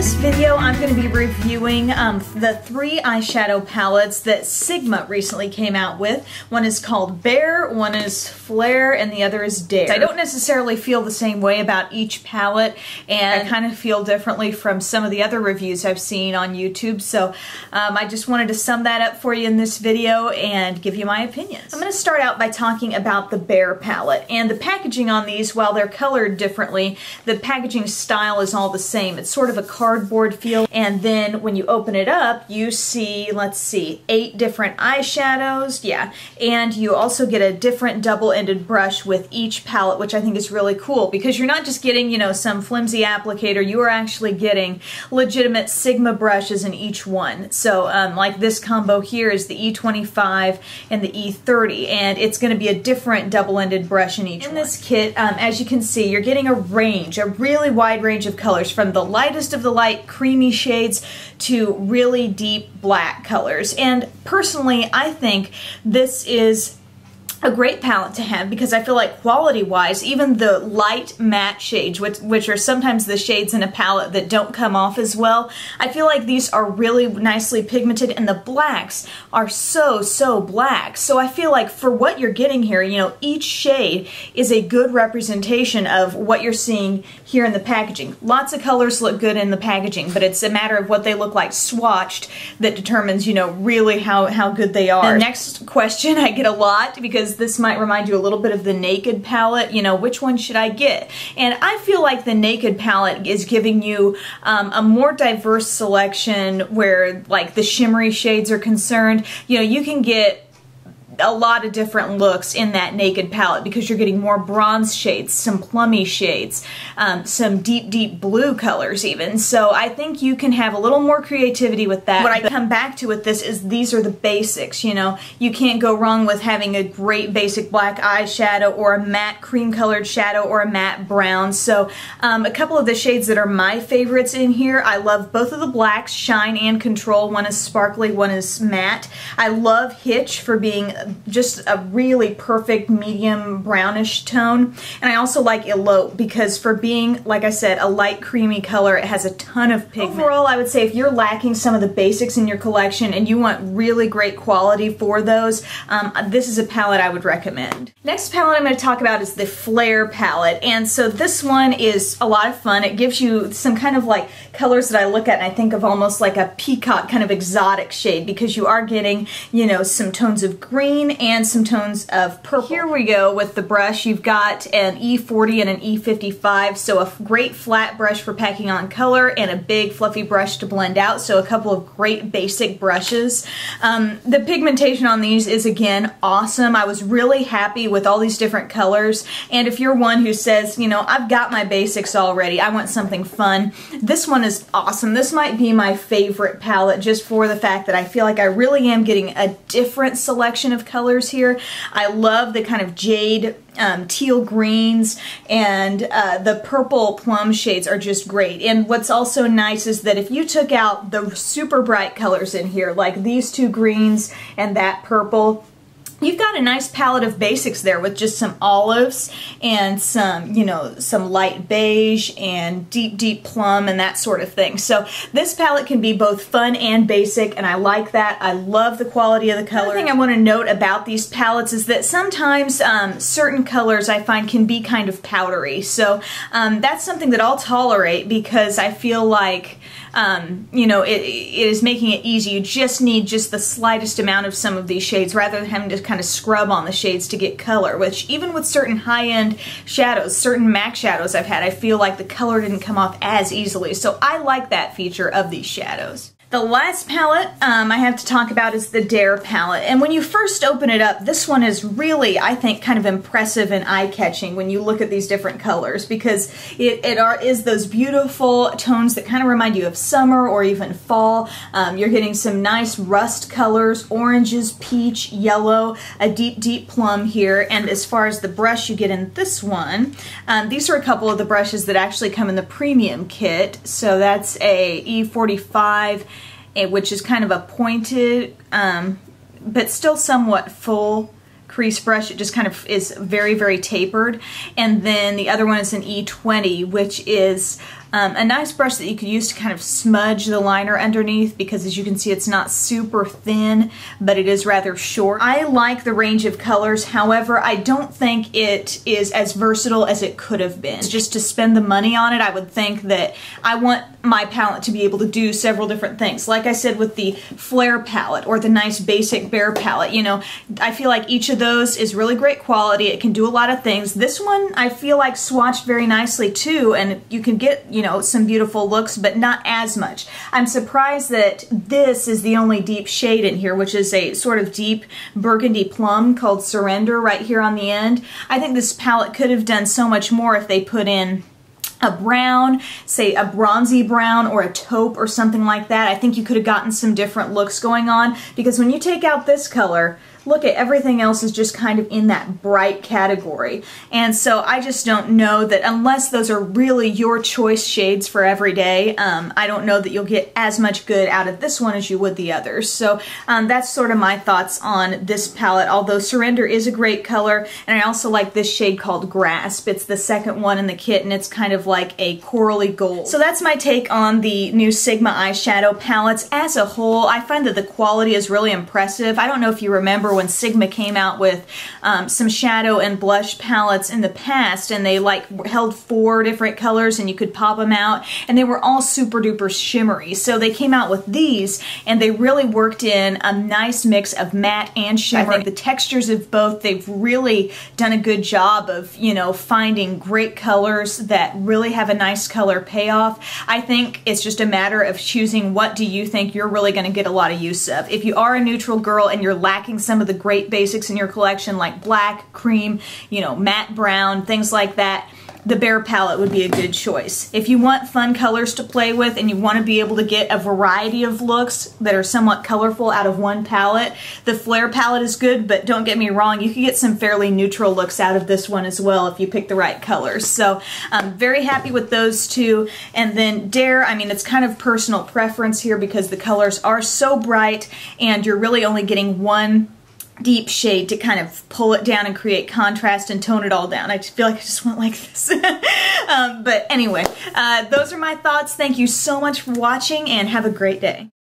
this video, I'm going to be reviewing the 3 eyeshadow palettes that Sigma recently came out with. One is called Bear, one is Flare, and the other is Dare. I don't necessarily feel the same way about each palette, and I kind of feel differently from some of the other reviews I've seen on YouTube, so I just wanted to sum that up for you in this video and give you my opinions. I'm going to start out by talking about the Bear palette, and the packaging on these, while they're colored differently, the packaging style is all the same. It's sort of a cardboard feel, and then when you open it up, you see, let's see, 8 different eyeshadows, yeah, and you also get a different double-ended brush with each palette, which I think is really cool, because you're not just getting, you know, some flimsy applicator, you are actually getting legitimate Sigma brushes in each one. So, like this combo here is the E25 and the E30, and it's going to be a different double-ended brush in each one. In this kit, as you can see, you're getting a range, a really wide range of colors, from the lightest of the light creamy shades to really deep black colors. And personally, I think this is a great palette to have, because I feel like quality-wise, even the light matte shades, which are sometimes the shades in a palette that don't come off as well, I feel like these are really nicely pigmented, and the blacks are so black. So I feel like for what you're getting here, you know, each shade is a good representation of what you're seeing here in the packaging. Lots of colors look good in the packaging, but it's a matter of what they look like swatched that determines, you know, really how good they are. The next question I get a lot, because this might remind you a little bit of the Naked palette, you know, which one should I get? And I feel like the Naked palette is giving you a more diverse selection where, like, the shimmery shades are concerned. You know, you can get a lot of different looks in that Naked palette, because you're getting more bronze shades, some plummy shades, some deep blue colors even. So I think you can have a little more creativity with that. What I come back to with this is these are the basics, you know. You can't go wrong with having a great basic black eyeshadow, or a matte cream colored shadow, or a matte brown. So a couple of the shades that are my favorites in here, I love both of the blacks, Shine and Control. One is sparkly, one is matte. I love Hitch for being just a really perfect medium brownish tone, and I also like Elope because for being, like I said, a light creamy color, it has a ton of pigment. Overall, I would say if you're lacking some of the basics in your collection and you want really great quality for those, this is a palette I would recommend. Next palette I'm going to talk about is the Flare palette, and so this one is a lot of fun. It gives you some kind of like colors that I look at and I think of almost like a peacock kind of exotic shade, because you are getting, you know, some tones of green and some tones of purple. Here we go with the brush. You've got an E40 and an E55, so a great flat brush for packing on color and a big fluffy brush to blend out, so a couple of great basic brushes. The pigmentation on these is, again, awesome. I was really happy with all these different colors, and if you're one who says, you know, I've got my basics already, I want something fun, this one is awesome. This might be my favorite palette, just for the fact that I feel like I really am getting a different selection of colors here. I love the kind of jade teal greens, and the purple plum shades are just great. And what's also nice is that if you took out the super bright colors in here, like these 2 greens and that purple, you've got a nice palette of basics there with just some olives and some, you know, some light beige and deep plum and that sort of thing. So this palette can be both fun and basic, and I like that. I love the quality of the color. Another thing I want to note about these palettes is that sometimes certain colors I find can be kind of powdery. So that's something that I'll tolerate, because I feel like you know, it is making it easy. You just need just the slightest amount of some of these shades, rather than having to kind of scrub on the shades to get color, which even with certain high-end shadows, certain MAC shadows I've had, I feel like the color didn't come off as easily. So I like that feature of these shadows. The last palette I have to talk about is the Dare palette, and when you first open it up, this one is really, I think, kind of impressive and eye-catching when you look at these different colors, because it is those beautiful tones that kind of remind you of summer or even fall. You're getting some nice rust colors, oranges, peach, yellow, a deep plum here, and as far as the brush you get in this one, these are a couple of the brushes that actually come in the premium kit. So that's a E45, which is kind of a pointed, but still somewhat full crease brush. It just kind of is very tapered. And then the other one is an E20, which is a nice brush that you could use to kind of smudge the liner underneath, because as you can see it's not super thin, but it is rather short. I like the range of colors, however I don't think it is as versatile as it could have been. Just to spend the money on it, I would think that I want my palette to be able to do several different things. Like I said with the Flare palette or the nice basic Bare palette, you know, I feel like each of those is really great quality. It can do a lot of things. This one I feel like swatched very nicely too, and you can get, you know, some beautiful looks, but not as much. I'm surprised that this is the only deep shade in here, which is a sort of deep burgundy plum called Surrender right here on the end. I think this palette could have done so much more if they put in a brown, say a bronzy brown or a taupe or something like that. I think you could have gotten some different looks going on, because when you take out this color, look at everything else is just kind of in that bright category. And so I just don't know that unless those are really your choice shades for every day, I don't know that you'll get as much good out of this one as you would the others. So that's sort of my thoughts on this palette, although Surrender is a great color, and I also like this shade called Grasp. It's the second one in the kit, and it's kind of like a corally gold. So that's my take on the new Sigma eyeshadow palettes. As a whole, I find that the quality is really impressive. I don't know if you remember when Sigma came out with some shadow and blush palettes in the past, and they like held 4 different colors and you could pop them out, and they were all super duper shimmery. So they came out with these and they really worked in a nice mix of matte and shimmer. I think the textures of both, they've really done a good job of, you know, finding great colors that really have a nice color payoff. I think it's just a matter of choosing what do you think you're really going to get a lot of use of. If you are a neutral girl and you're lacking some of the great basics in your collection like black, cream, you know, matte brown, things like that, the Bare palette would be a good choice. If you want fun colors to play with and you want to be able to get a variety of looks that are somewhat colorful out of one palette, the Flare palette is good, but don't get me wrong, you can get some fairly neutral looks out of this one as well if you pick the right colors. So I'm very happy with those two. And then Dare, I mean, it's kind of personal preference here because the colors are so bright and you're really only getting one deep shade to kind of pull it down and create contrast and tone it all down. I just feel like I just went like this. But anyway, those are my thoughts. Thank you so much for watching and have a great day.